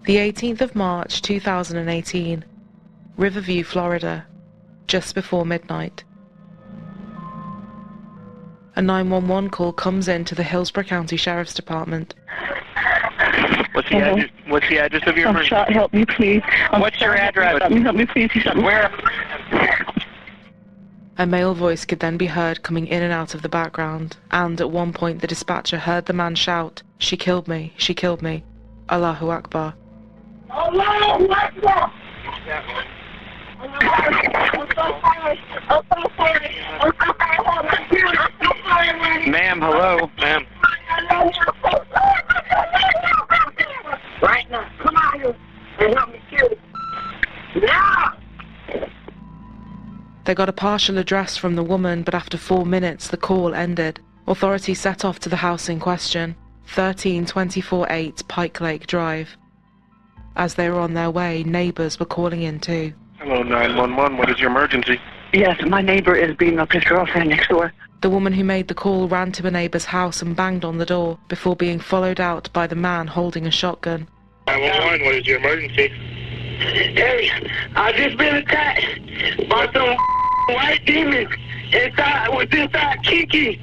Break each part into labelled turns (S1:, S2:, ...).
S1: The 18th of March 2018, Riverview, Florida, just before midnight. A 911 call comes in to the Hillsborough County Sheriff's Department.
S2: What's the address of your emergency?
S3: Shot, help me, please.
S2: What's your address?
S3: Help me, please.
S2: Where?
S1: A male voice could then be heard coming in and out of the background, and at one point the dispatcher heard the man shout, "She killed me, she killed me. Allahu Akbar."
S3: Allahu Akbar!
S2: Ma'am, hello? Ma'am.
S3: Right now, come out here and help me kill it. Now!
S1: They got a partial address from the woman, but after 4 minutes the call ended. Authorities set off to the house in question, 13248 Pike Lake Drive. As they were on their way, neighbours were calling in too.
S2: Hello, 911. What is your emergency?
S3: Yes, my neighbor is beating up his girlfriend next door.
S1: The woman who made the call ran to a neighbour's house and banged on the door before being followed out by the man holding a shotgun.
S2: 911, what is your emergency?
S3: Hey, I just been attacked by some white demons inside Kiki.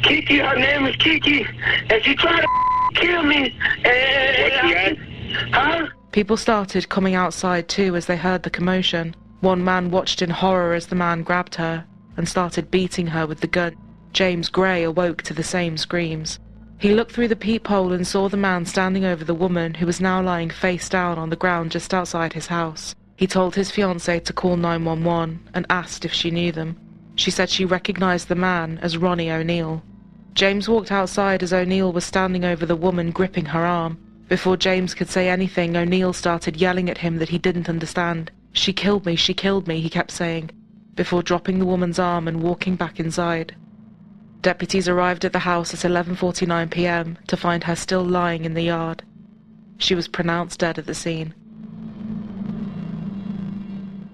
S3: Kiki, her name is Kiki, and she tried to kill me.
S2: What's the ad?
S3: Huh?
S1: People started coming outside too as they heard the commotion. One man watched in horror as the man grabbed her and started beating her with the gun. James Gray awoke to the same screams. He looked through the peephole and saw the man standing over the woman, who was now lying face down on the ground just outside his house. He told his fiancée to call 911 and asked if she knew them. She said she recognized the man as Ronnie O'Neill. James walked outside as O'Neill was standing over the woman, gripping her arm. Before James could say anything, O'Neill started yelling at him that he didn't understand. She killed me, he kept saying, before dropping the woman's arm and walking back inside. Deputies arrived at the house at 11:49 p.m. to find her still lying in the yard. She was pronounced dead at the scene.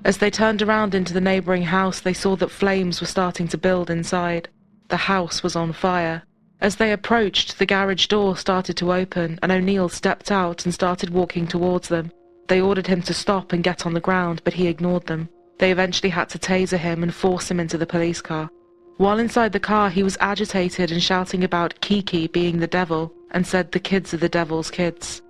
S1: As they turned around into the neighbouring house, they saw that flames were starting to build inside. The house was on fire. As they approached, the garage door started to open, and O'Neill stepped out and started walking towards them. They ordered him to stop and get on the ground, but he ignored them. They eventually had to taser him and force him into the police car. While inside the car, he was agitated and shouting about Kiki being the devil, and said the kids are the devil's kids.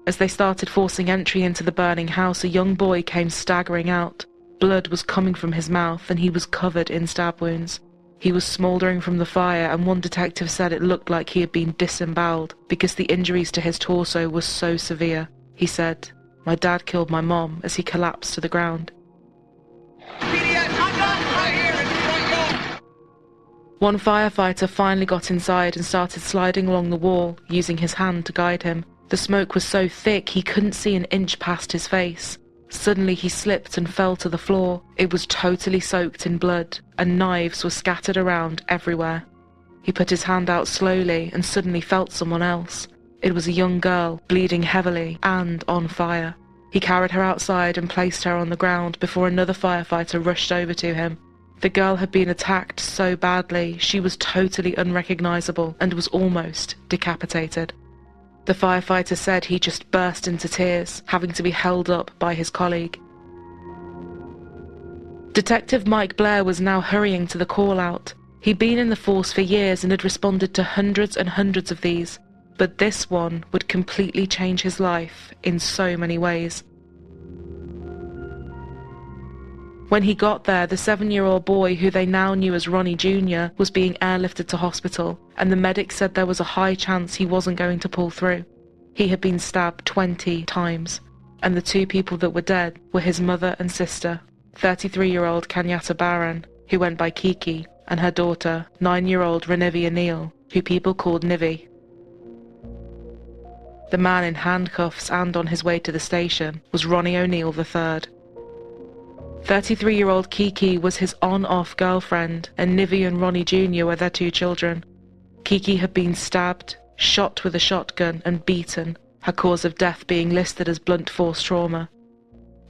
S1: As they started forcing entry into the burning house, a young boy came staggering out. Blood was coming from his mouth, and he was covered in stab wounds. He was smouldering from the fire, and one detective said it looked like he had been disemboweled because the injuries to his torso were so severe. He said, "My dad killed my mom," as he collapsed to the ground. One firefighter finally got inside and started sliding along the wall, using his hand to guide him. The smoke was so thick he couldn't see an inch past his face. Suddenly he slipped and fell to the floor. It was totally soaked in blood, and knives were scattered around everywhere. He put his hand out slowly and suddenly felt someone else. It was a young girl, bleeding heavily and on fire. He carried her outside and placed her on the ground before another firefighter rushed over to him. The girl had been attacked so badly, she was totally unrecognizable and was almost decapitated. The firefighter said he just burst into tears, having to be held up by his colleague. Detective Mike Blair was now hurrying to the call-out. He'd been in the force for years and had responded to hundreds and hundreds of these, but this one would completely change his life in so many ways. When he got there, the 7-year-old boy, who they now knew as Ronnie Jr., was being airlifted to hospital, and the medics said there was a high chance he wasn't going to pull through. He had been stabbed 20 times, and the two people that were dead were his mother and sister, 33-year-old Kenyatta Barron, who went by Kiki, and her daughter, 9-year-old Renivia Neal, who people called Nivi. The man in handcuffs and on his way to the station was Ronnie O'Neill III. 33-year-old Kiki was his on-off girlfriend, and Nivi and Ronnie Jr. were their 2 children. Kiki had been stabbed, shot with a shotgun, and beaten, her cause of death being listed as blunt force trauma.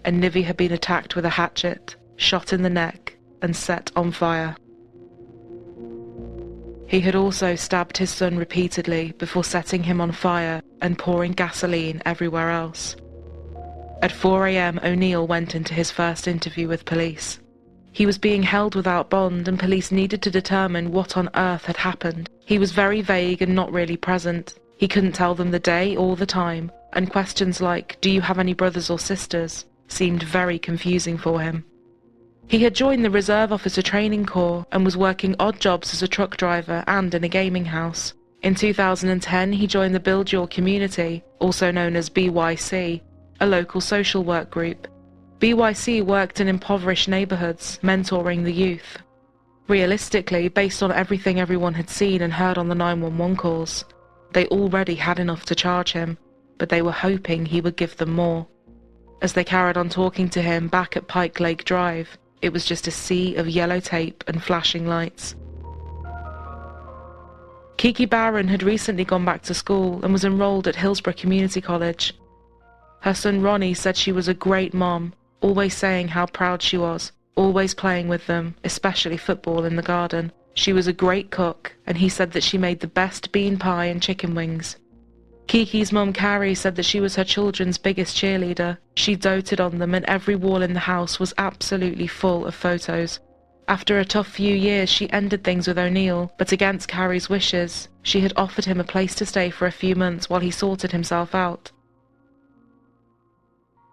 S1: And Nivi had been attacked with a hatchet, shot in the neck, and set on fire. He had also stabbed his son repeatedly before setting him on fire and pouring gasoline everywhere else. At 4 a.m, O'Neill went into his first interview with police. He was being held without bond, and police needed to determine what on earth had happened. He was very vague and not really present. He couldn't tell them the day or the time, and questions like, "Do you have any brothers or sisters?" seemed very confusing for him. He had joined the Reserve Officer Training Corps and was working odd jobs as a truck driver and in a gaming house. In 2010, he joined the Build Your Community, also known as BYC, a local social work group. BYC worked in impoverished neighborhoods, mentoring the youth. Realistically, based on everything everyone had seen and heard on the 911 calls, they already had enough to charge him, but they were hoping he would give them more. As they carried on talking to him back at Pike Lake Drive, it was just a sea of yellow tape and flashing lights. Kiki Barron had recently gone back to school and was enrolled at Hillsborough Community College. Her son Ronnie said she was a great mom, always saying how proud she was, always playing with them, especially football in the garden. She was a great cook, and he said that she made the best bean pie and chicken wings. Kiki's mum Carrie said that she was her children's biggest cheerleader. She doted on them, and every wall in the house was absolutely full of photos. After a tough few years, she ended things with O'Neill, but against Carrie's wishes, she had offered him a place to stay for a few months while he sorted himself out.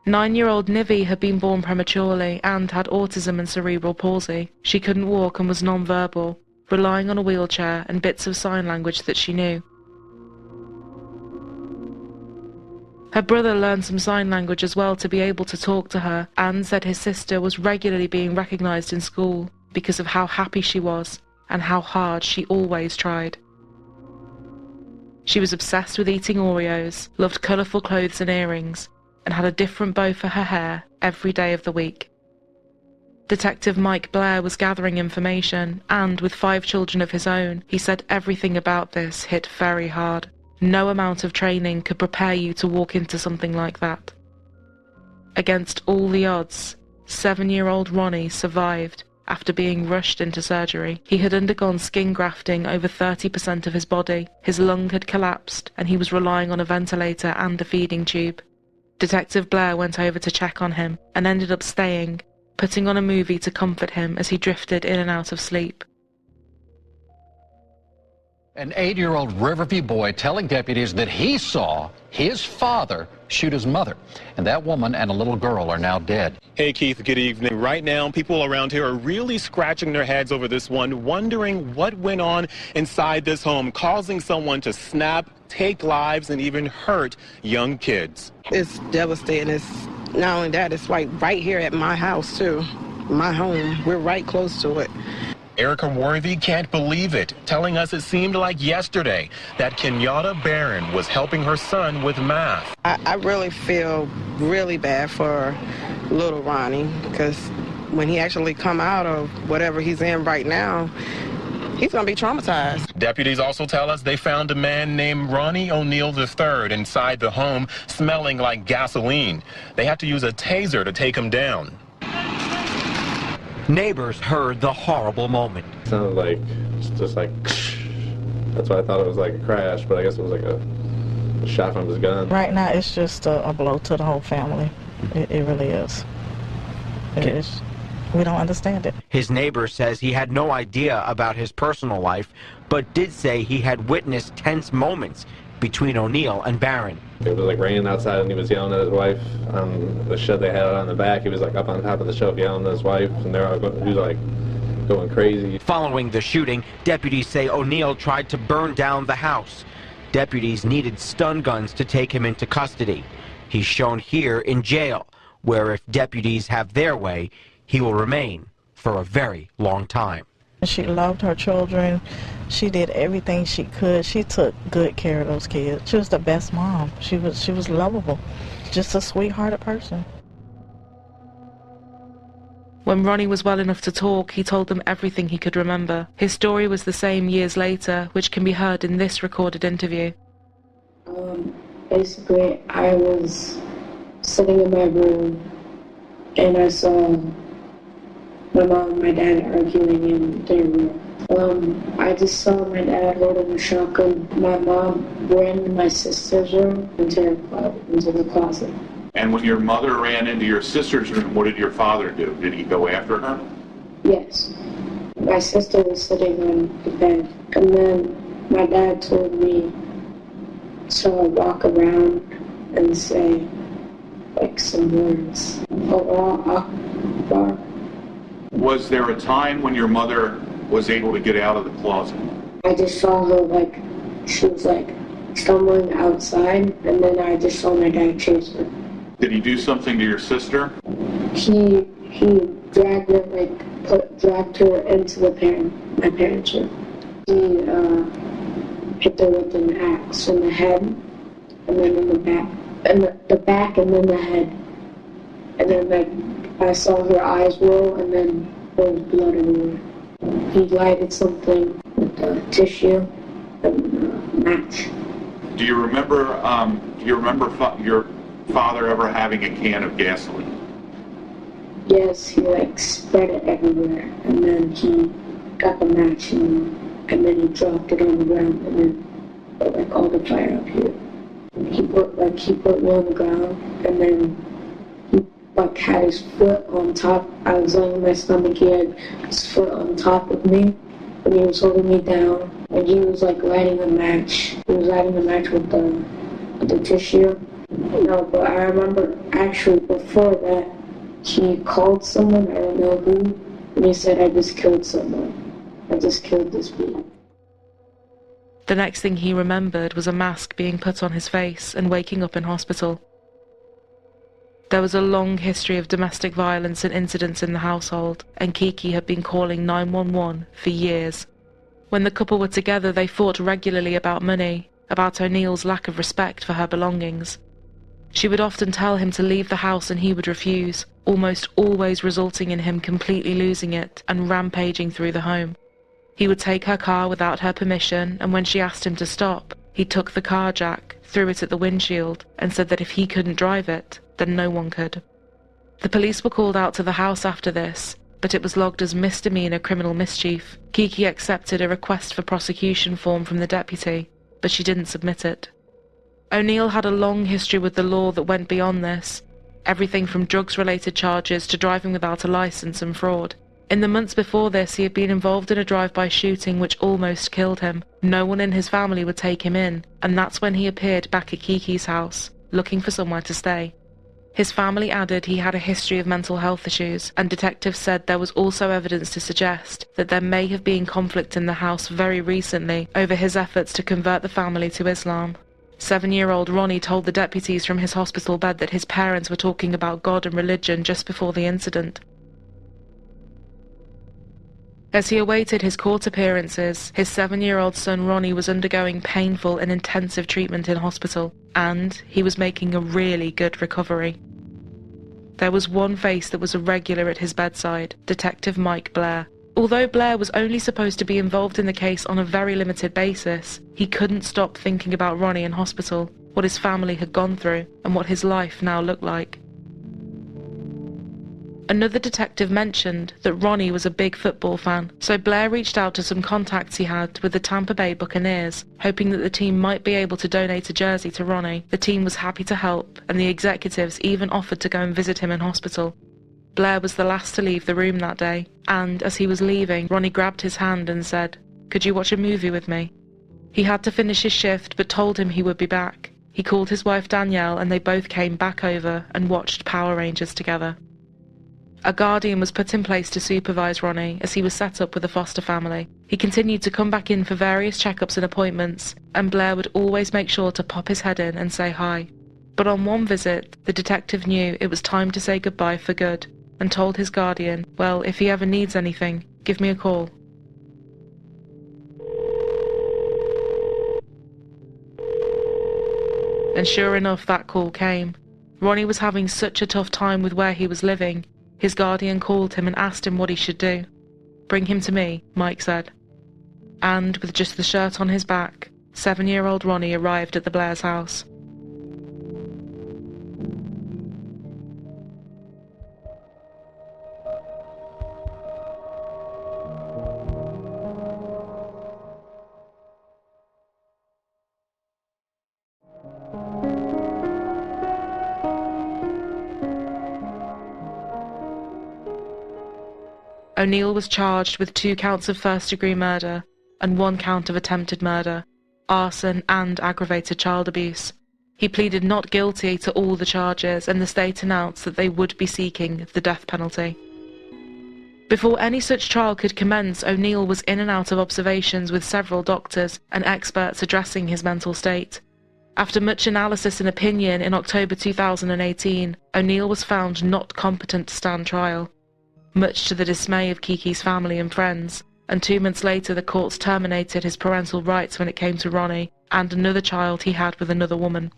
S1: 9-year-old Nivi had been born prematurely and had autism and cerebral palsy. She couldn't walk and was non-verbal, relying on a wheelchair and bits of sign language that she knew. Her brother learned some sign language as well to be able to talk to her, and said his sister was regularly being recognised in school because of how happy she was and how hard she always tried. She was obsessed with eating Oreos, loved colourful clothes and earrings, and had a different bow for her hair every day of the week. Detective Mike Blair was gathering information, and with 5 children of his own, he said everything about this hit very hard. No amount of training could prepare you to walk into something like that. Against all the odds, 7-year-old Ronnie survived after being rushed into surgery. He had undergone skin grafting over 30% of his body, his lung had collapsed, and he was relying on a ventilator and a feeding tube. Detective Blair went over to check on him and ended up staying, putting on a movie to comfort him as he drifted in and out of sleep.
S4: An 8-year-old Riverview boy telling deputies that he saw his father shoot his mother, and that woman and a little girl are now dead.
S5: Hey Keith, good evening. Right now, people around here are really scratching their heads over this one, wondering what went on inside this home, causing someone to snap, take lives, and even hurt young kids.
S6: It's devastating. It's not only that, it's like right here at my house too, my home. We're right close to it.
S5: Erica Worthy can't believe it, telling us it seemed like yesterday that Kenyatta Barron was helping her son with math.
S6: I really feel really bad for little Ronnie, because when he actually come out of whatever he's in right now, he's going to be traumatized.
S5: Deputies also tell us they found a man named Ronnie O'Neill III inside the home, smelling like gasoline. They had to use a taser to take him down.
S7: Neighbors heard the horrible moment.
S8: It sounded like, just like, that's why I thought it was like a crash, but I guess it was like a shot from his gun.
S9: Right now, it's just a blow to the whole family. It really is. It is. We don't understand it.
S7: His neighbor says he had no idea about his personal life, but did say he had witnessed tense moments between O'Neill and Barron.
S8: It was like raining outside and he was yelling at his wife on the shed they had on the back. He was like up on top of the shelf yelling at his wife, and he was like going crazy.
S7: Following the shooting, deputies say O'Neill tried to burn down the house. Deputies needed stun guns to take him into custody. He's shown here in jail, where if deputies have their way, he will remain for a very long time.
S9: She loved her children. She did everything she could. She took good care of those kids. She was the best mom. She was lovable. Just a sweethearted person.
S1: When Ronnie was well enough to talk, he told them everything he could remember. His story was the same years later, which can be heard in this recorded interview.
S10: Basically, I was sitting in my room and I saw my mom and my dad arguing in their room. I just saw my dad holding a shotgun. My mom ran to my sister's room into the closet.
S11: And when your mother ran into your sister's room, what did your father do? Did he go after her?
S10: Yes. My sister was sitting on the bed, and then my dad told me to walk around and say, like, some words. Allah Akbar.
S11: Was there a time when your mother was able to get out of the closet?
S10: I just saw her, like, she was, like, stumbling outside, and then I just saw my dad chase her.
S11: Did he do something to your sister?
S10: He dragged her, like, dragged her into my parents' room. He hit her with an axe in the head, and then in the back, and the back, and then the head. And then, like, I saw her eyes roll, and then there was blood everywhere. He lighted something with a tissue and a match.
S11: Do you remember your father ever having a can of gasoline?
S10: Yes, he, like, spread it everywhere, and then he got the match, and then he dropped it on the ground, and then put, like, all the fire up here. He put me on the ground, and then he, like, had his foot on top. I was laying on my stomach, he had his foot on top of me, and he was holding me down, and he was, like, lighting a match. He was lighting a match with the tissue. No, but I remember, actually, before that, he called someone, I don't know who, and he said, I just killed someone. I just killed this being.
S1: The next thing he remembered was a mask being put on his face and waking up in hospital. There was a long history of domestic violence and incidents in the household, and Kiki had been calling 911 for years. When the couple were together, they fought regularly about money, about O'Neill's lack of respect for her belongings. She would often tell him to leave the house and he would refuse, almost always resulting in him completely losing it and rampaging through the home. He would take her car without her permission, and when she asked him to stop, he took the car jack, threw it at the windshield, and said that if he couldn't drive it, then no one could. The police were called out to the house after this, but it was logged as misdemeanor criminal mischief. Kiki accepted a request for prosecution form from the deputy, but she didn't submit it. O'Neill had a long history with the law that went beyond this, everything from drugs-related charges to driving without a license and fraud. In the months before this, he had been involved in a drive-by shooting which almost killed him. No one in his family would take him in, and that's when he appeared back at Kiki's house, looking for somewhere to stay. His family added he had a history of mental health issues, and detectives said there was also evidence to suggest that there may have been conflict in the house very recently over his efforts to convert the family to Islam. 7-year-old Ronnie told the deputies from his hospital bed that his parents were talking about God and religion just before the incident. As he awaited his court appearances, his 7-year-old son Ronnie was undergoing painful and intensive treatment in hospital, and he was making a really good recovery. There was one face that was a regular at his bedside, Detective Mike Blair. Although Blair was only supposed to be involved in the case on a very limited basis, he couldn't stop thinking about Ronnie in hospital, what his family had gone through, and what his life now looked like. Another detective mentioned that Ronnie was a big football fan, so Blair reached out to some contacts he had with the Tampa Bay Buccaneers, hoping that the team might be able to donate a jersey to Ronnie. The team was happy to help, and the executives even offered to go and visit him in hospital. Blair was the last to leave the room that day, and as he was leaving, Ronnie grabbed his hand and said, "Could you watch a movie with me?" He had to finish his shift, but told him he would be back. He called his wife Danielle, and they both came back over and watched Power Rangers together. A guardian was put in place to supervise Ronnie as he was set up with a foster family. He continued to come back in for various checkups and appointments, and Blair would always make sure to pop his head in and say hi. But on one visit, the detective knew it was time to say goodbye for good, and told his guardian, well, if he ever needs anything, give me a call. And sure enough, that call came. Ronnie was having such a tough time with where he was living. His guardian called him and asked him what he should do. "Bring him to me," Mike said. And with just the shirt on his back, 7-year-old Ronnie arrived at the Blairs' house. O'Neill was charged with 2 counts of first-degree murder and 1 count of attempted murder, arson and aggravated child abuse. He pleaded not guilty to all the charges, and the state announced that they would be seeking the death penalty. Before any such trial could commence, O'Neill was in and out of observations with several doctors and experts addressing his mental state. After much analysis and opinion, in October 2018, O'Neill was found not competent to stand trial, much to the dismay of Kiki's family and friends, and 2 months later the courts terminated his parental rights when it came to Ronnie and another child he had with another woman.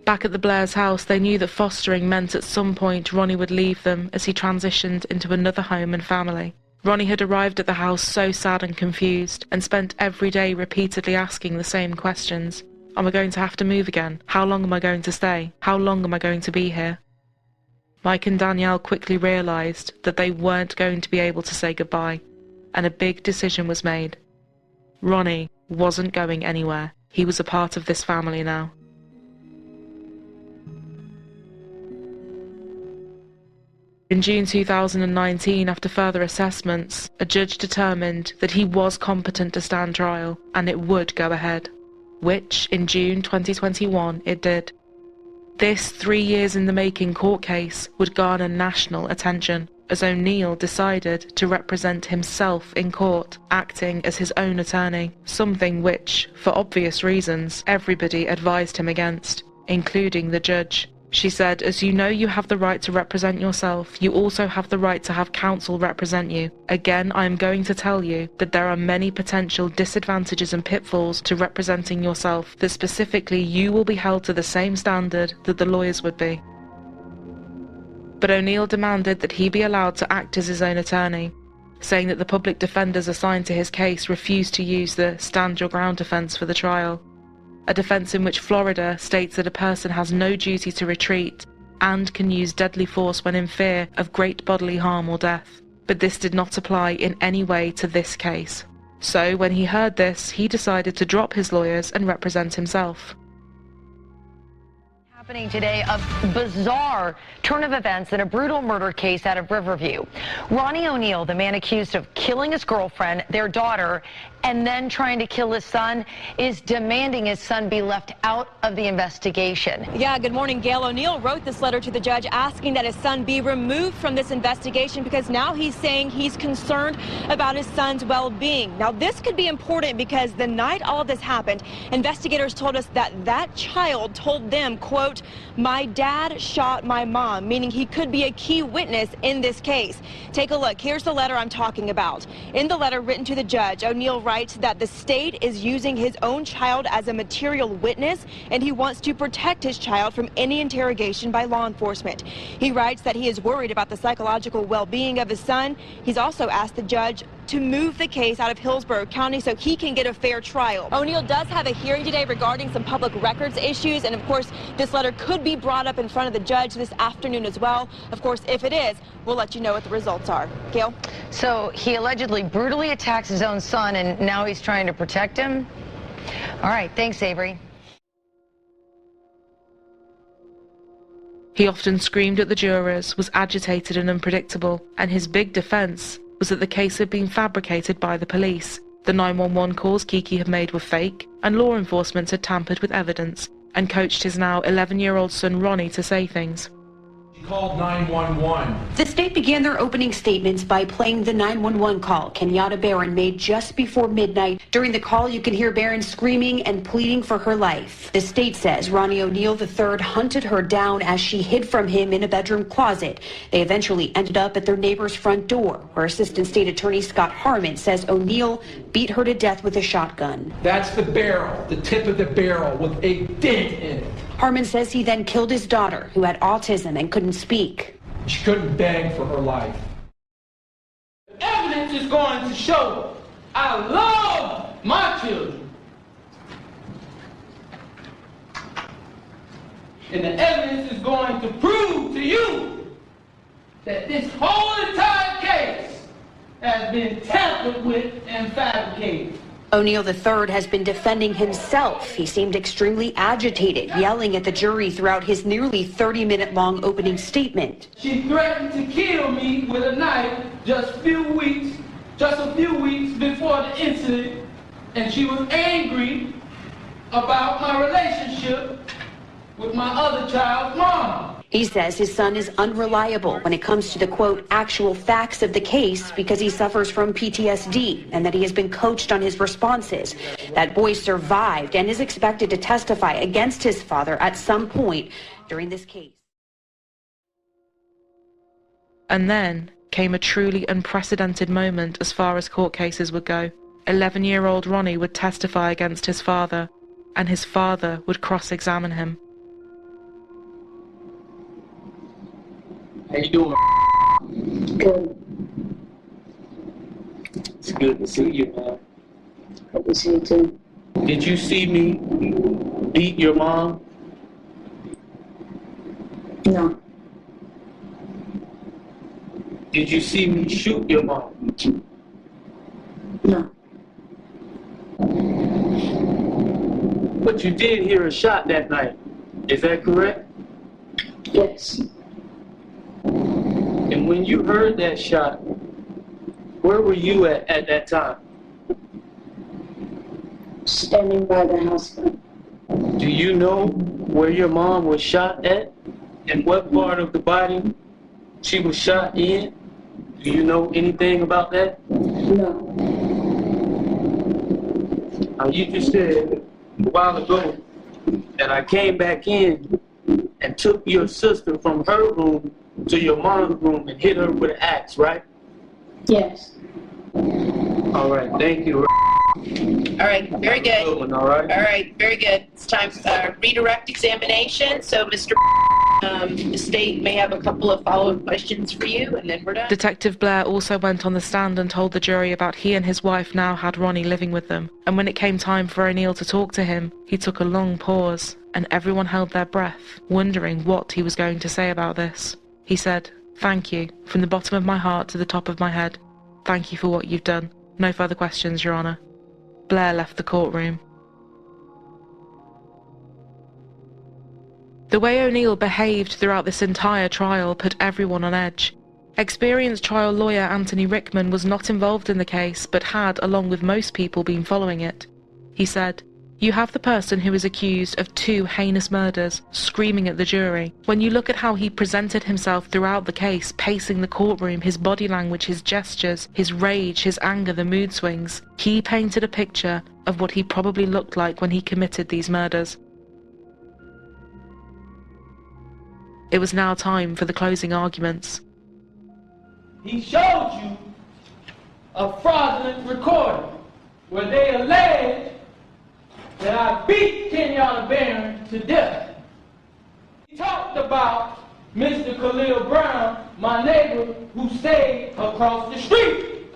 S1: Back at the Blairs' house, they knew that fostering meant at some point Ronnie would leave them as he transitioned into another home and family. Ronnie had arrived at the house so sad and confused, and spent every day repeatedly asking the same questions. Am I going to have to move again? How long am I going to stay? How long am I going to be here? Mike and Danielle quickly realised that they weren't going to be able to say goodbye, and a big decision was made. Ronnie wasn't going anywhere. He was a part of this family now. In June 2019, after further assessments, a judge determined that he was competent to stand trial and it would go ahead, which in June 2021 it did. This 3 years in the making court case would garner national attention, as O'Neill decided to represent himself in court, acting as his own attorney, something which, for obvious reasons, everybody advised him against, including the judge. She said, as you know you have the right to represent yourself, you also have the right to have counsel represent you. Again, I am going to tell you that there are many potential disadvantages and pitfalls to representing yourself, that specifically you will be held to the same standard that the lawyers would be. But O'Neill demanded that he be allowed to act as his own attorney, saying that the public defenders assigned to his case refused to use the stand your ground defense for the trial. A defense in which Florida states that a person has no duty to retreat and can use deadly force when in fear of great bodily harm or death. But this did not apply in any way to this case. So when he heard this, he decided to drop his lawyers and represent himself.
S12: Happening today, a bizarre turn of events in a brutal murder case out of Riverview. Ronnie O'Neill, the man accused of killing his girlfriend, their daughter, and then trying to kill his son, is demanding his son be left out of the investigation.
S13: Yeah, good morning, Gail. O'Neill wrote this letter to the judge asking that his son be removed from this investigation because now he's saying he's concerned about his son's well-being. Now, this could be important because the night all of this happened, investigators told us that that child told them, quote, "My dad shot my mom," meaning he could be a key witness in this case. Take a look. Here's the letter I'm talking about. In the letter written to the judge, O'Neill writes that the state is using his own child as a material witness, and he wants to protect his child from any interrogation by law enforcement. He writes that he is worried about the psychological well-being of his son. He's also asked the judge to move the case out of Hillsborough County so he can get a fair trial. O'Neill does have a hearing today regarding some public records issues, and of course this letter could be brought up in front of the judge this afternoon as well. Of course, if it is, we'll let you know what the results are. Gail?
S12: So he allegedly brutally attacks his own son, and now he's trying to protect him? All right, thanks, Avery.
S1: He often screamed at the jurors, was agitated and unpredictable, and his big defense was that the case had been fabricated by the police. The 911 calls Kiki had made were fake, and law enforcement had tampered with evidence and coached his now 11-year-old son Ronnie to say things.
S14: Called 911.
S15: The state began their opening statements by playing the 911 call Kenyatta Barron made just before midnight. During the call, you can hear Barron screaming and pleading for her life. The state says Ronnie O'Neill III hunted her down as she hid from him in a bedroom closet. They eventually ended up at their neighbor's front door, where Assistant State Attorney Scott Harmon says O'Neill beat her to death with a shotgun.
S14: That's the barrel, the tip of the barrel with a dent in it.
S15: Harmon says he then killed his daughter, who had autism and couldn't speak.
S14: She couldn't beg for her life. The evidence is going to show I love my children. And the evidence is going to prove to you that this whole entire case has been tampered with and fabricated.
S15: O'Neill III has been defending himself. He seemed extremely agitated, yelling at the jury throughout his nearly 30-minute-long opening statement.
S14: She threatened to kill me with a knife just a few weeks before the incident, and she was angry about my relationship with my other child's mom.
S15: He says his son is unreliable when it comes to the, quote, actual facts of the case because he suffers from PTSD and that he has been coached on his responses. That boy survived and is expected to testify against his father at some point during this case.
S1: And then came a truly unprecedented moment as far as court cases would go. 11-year-old Ronnie would testify against his father, and his father would cross-examine him.
S14: How you doing?
S10: Good.
S14: It's good to see you, man.
S10: Good to see you too.
S14: Did you see me beat your mom?
S10: No.
S14: Did you see me shoot your mom?
S10: No.
S14: But you did hear a shot that night. Is that correct?
S10: Yes.
S14: And when you heard that shot, where were you at that time?
S10: Standing by the house front.
S14: Do you know where your mom was shot at? And what part of the body she was shot in? Do you know anything about that?
S10: No.
S14: Now you just said a while ago that I came back in and took your sister from her room to your mom's room and hit her with an axe, right?
S10: Yes.
S14: All right, thank you.
S16: All right, very good.
S14: Good one, all right?
S16: All right, very good. It's time for redirect examination. So, Mr. The state may have a couple of follow-up questions for you, and then we're done.
S1: Detective Blair also went on the stand and told the jury about he and his wife now had Ronnie living with them. And when it came time for O'Neill to talk to him, he took a long pause, and everyone held their breath, wondering what he was going to say about this. He said, "Thank you, from the bottom of my heart to the top of my head. Thank you for what you've done. No further questions, Your Honor." Blair left the courtroom. The way O'Neill behaved throughout this entire trial put everyone on edge. Experienced trial lawyer Anthony Rickman was not involved in the case, but had, along with most people, been following it. He said, "You have the person who is accused of 2 heinous murders screaming at the jury. When you look at how he presented himself throughout the case, pacing the courtroom, his body language, his gestures, his rage, his anger, the mood swings, he painted a picture of what he probably looked like when he committed these murders." It was now time for the closing arguments.
S14: He showed you a fraudulent recording where they allege that I beat Kenyatta Barron to death. He talked about Mr. Khalil Brown, my neighbor who stayed across the street.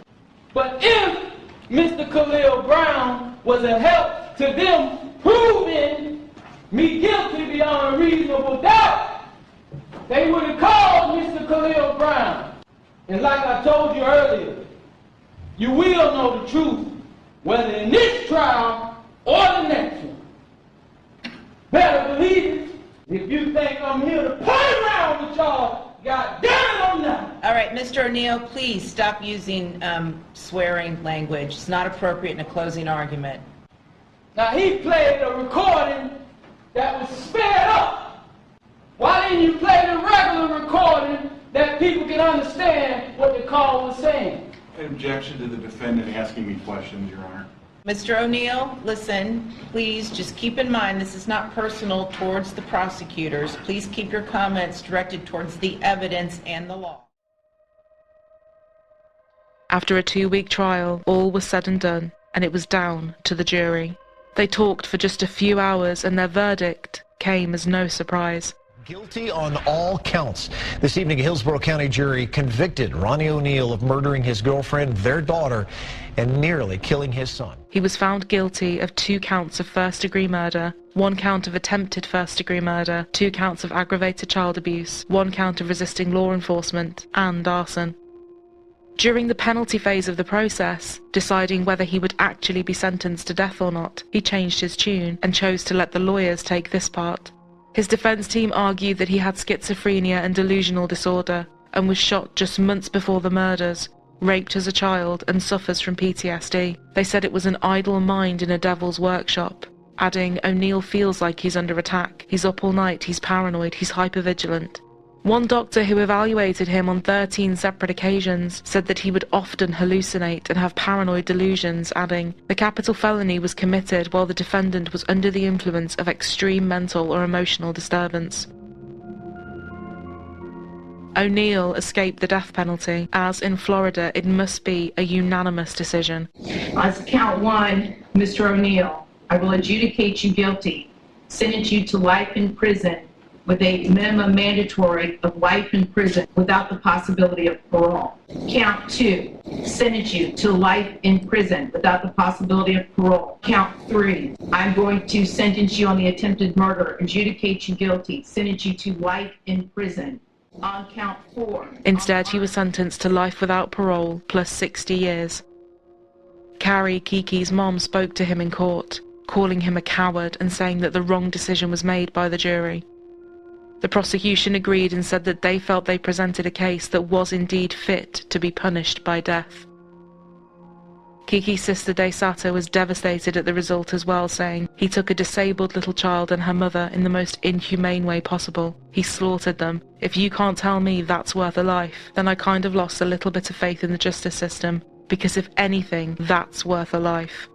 S14: But if Mr. Khalil Brown was a help to them proving me guilty beyond a reasonable doubt, they would have called Mr. Khalil Brown. And like I told you earlier, you will know the truth, whether in this trial or the next one. Better believe it. If you think I'm here to play around with y'all, God damn it, I'm not.
S16: All right, Mr. O'Neill, please stop using swearing language. It's not appropriate in a closing argument.
S14: Now, he played a recording that was sped up. Why didn't you play the regular recording that people can understand what the call was saying?
S11: Objection to the defendant asking me questions, Your Honor.
S16: Mr. O'Neill, listen, please just keep in mind this is not personal towards the prosecutors. Please keep your comments directed towards the evidence and the law.
S1: After a 2-week trial, all was said and done, and it was down to the jury. They talked for just a few hours, and their verdict came as no surprise.
S17: Guilty on all counts. This evening, a Hillsborough County jury convicted Ronnie O'Neill of murdering his girlfriend, their daughter, and nearly killing his son.
S1: He was found guilty of 2 counts of first-degree murder, 1 count of attempted first-degree murder, 2 counts of aggravated child abuse, 1 count of resisting law enforcement, and arson. During the penalty phase of the process, deciding whether he would actually be sentenced to death or not, he changed his tune and chose to let the lawyers take this part. His defense team argued that he had schizophrenia and delusional disorder and was shot just months before the murders, raped as a child, and suffers from PTSD. They said it was an idle mind in a devil's workshop, adding, O'Neill feels like he's under attack, he's up all night, he's paranoid, he's hypervigilant. One doctor who evaluated him on 13 separate occasions said that he would often hallucinate and have paranoid delusions, adding, the capital felony was committed while the defendant was under the influence of extreme mental or emotional disturbance. O'Neill escaped the death penalty, as in Florida it must be a unanimous decision.
S16: On count one, Mr. O'Neill, I will adjudicate you guilty, sentence you to life in prison with a minimum mandatory of life in prison without the possibility of parole. Count two, sentence you to life in prison without the possibility of parole. Count three, I'm going to sentence you on the attempted murder, adjudicate you guilty, sentence you to life in prison. On count four.
S1: Instead, he was sentenced to life without parole plus 60 years. Carrie, Kiki's mom, spoke to him in court, calling him a coward and saying that the wrong decision was made by the jury. The prosecution agreed and said that they felt they presented a case that was indeed fit to be punished by death. Kiki's sister Desato was devastated at the result as well, saying, he took a disabled little child and her mother in the most inhumane way possible. He slaughtered them. If you can't tell me that's worth a life, then I kind of lost a little bit of faith in the justice system, because if anything, that's worth a life.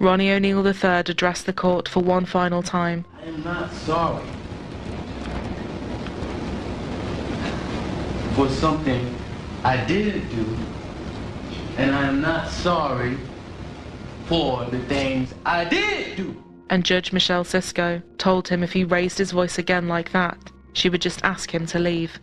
S1: Ronnie O'Neill III addressed the court for one final time.
S14: I am not sorry for something I did do, and I am not sorry for the things I did do.
S1: And Judge Michelle Sisko told him if he raised his voice again like that, she would just ask him to leave.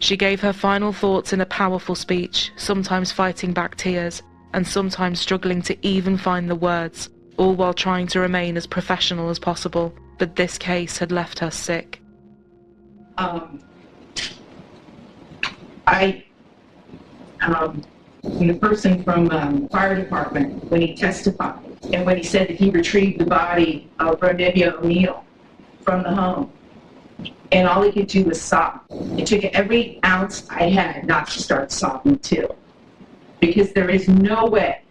S1: She gave her final thoughts in a powerful speech, sometimes fighting back tears, and sometimes struggling to even find the words, all while trying to remain as professional as possible. But this case had left her sick.
S16: When the person from fire department, when he testified, and when he said that he retrieved the body of Riverview O'Neill from the home, and all he could do was sob. It took every ounce I had not to start sobbing too, because there is no way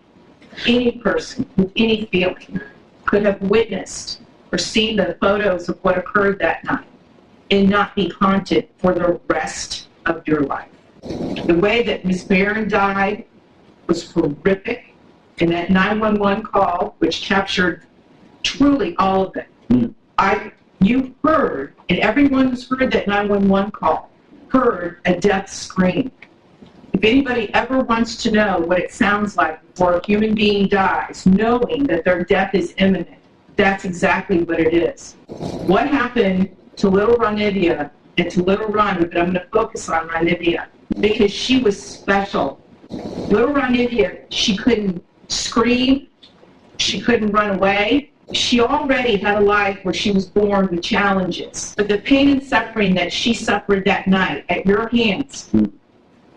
S16: any person with any feeling could have witnessed or seen the photos of what occurred that night and not be haunted for the rest of your life. The way that Ms. Barron died was horrific, and that 911 call, which captured truly all of it. You heard, and everyone who's heard that 911 call, heard a death scream. If anybody ever wants to know what it sounds like before a human being dies, knowing that their death is imminent, that's exactly what it is. What happened to little Ronivia and to little Ronnie, but I'm going to focus on Ronivia, because she was special. Little Ronivia, she couldn't scream, she couldn't run away. She already had a life where she was born with challenges. But the pain and suffering that she suffered that night at your hands,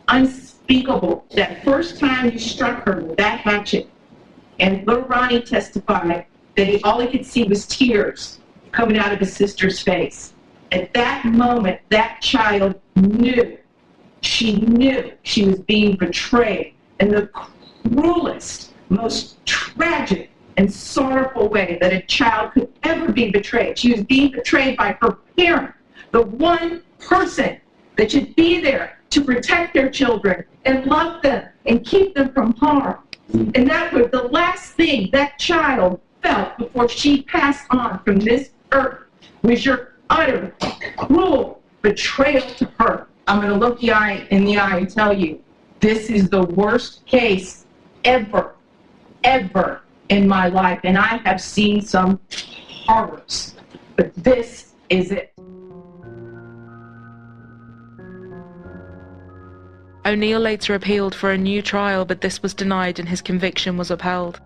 S16: unspeakable. That first time you struck her with that hatchet, and little Ronnie testified that all he could see was tears coming out of his sister's face. At that moment, that child knew she was being betrayed in the cruelest, most tragic, and sorrowful way that a child could ever be betrayed. She was being betrayed by her parent, the one person that should be there to protect their children and love them and keep them from harm. And that was the last thing that child felt before she passed on from this earth, was your utter, cruel betrayal to her. I'm going to look you in the eye and tell you, this is the worst case ever in my life, and I have seen some horrors, but this is it.
S1: O'Neill later appealed for a new trial, but this was denied and his conviction was upheld.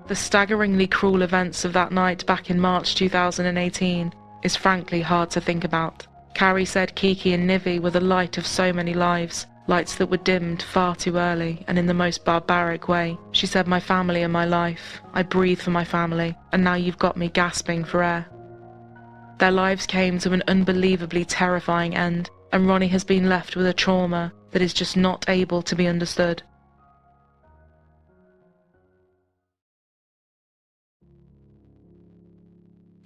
S1: The staggeringly cruel events of that night back in March 2018 is frankly hard to think about. Carrie said Kiki and Nivi were the light of so many lives, lights that were dimmed far too early and in the most barbaric way. She said, my family and my life. I breathe for my family, and now you've got me gasping for air. Their lives came to an unbelievably terrifying end, and Ronnie has been left with a trauma that is just not able to be understood.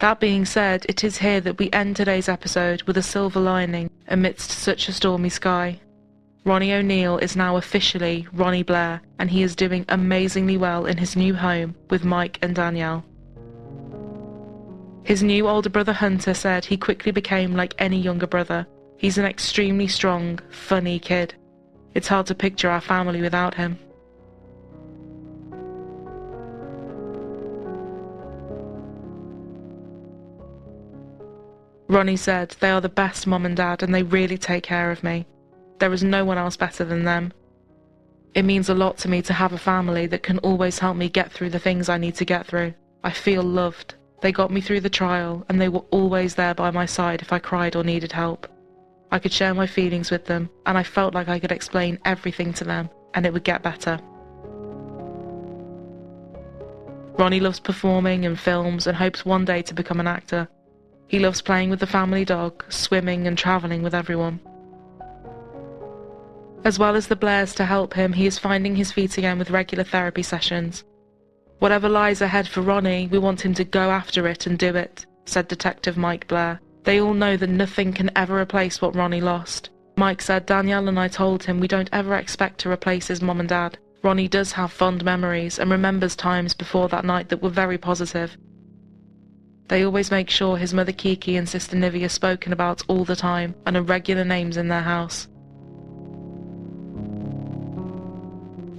S1: That being said, it is here that we end today's episode with a silver lining amidst such a stormy sky. Ronnie O'Neal is now officially Ronnie Blair, and he is doing amazingly well in his new home with Mike and Danielle. His new older brother Hunter said he quickly became like any younger brother. He's an extremely strong, funny kid. It's hard to picture our family without him. Ronnie said, they are the best mom and dad and they really take care of me. There is no one else better than them. It means a lot to me to have a family that can always help me get through the things I need to get through. I feel loved. They got me through the trial and they were always there by my side if I cried or needed help. I could share my feelings with them and I felt like I could explain everything to them and it would get better. Ronnie loves performing in films and hopes one day to become an actor. He loves playing with the family dog, swimming and travelling with everyone. As well as the Blairs to help him, he is finding his feet again with regular therapy sessions. Whatever lies ahead for Ronnie, we want him to go after it and do it, said Detective Mike Blair. They all know that nothing can ever replace what Ronnie lost. Mike said Danielle and I told him we don't ever expect to replace his mom and dad. Ronnie does have fond memories and remembers times before that night that were very positive. They always make sure his mother Kiki and sister Nivi are spoken about all the time and are regular names in their house.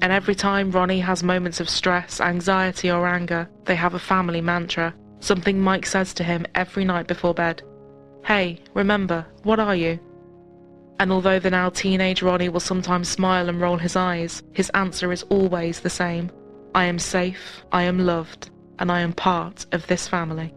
S1: And every time Ronnie has moments of stress, anxiety or anger, they have a family mantra, something Mike says to him every night before bed. Hey, remember, what are you? And although the now teenage Ronnie will sometimes smile and roll his eyes, his answer is always the same. I am safe, I am loved, and I am part of this family.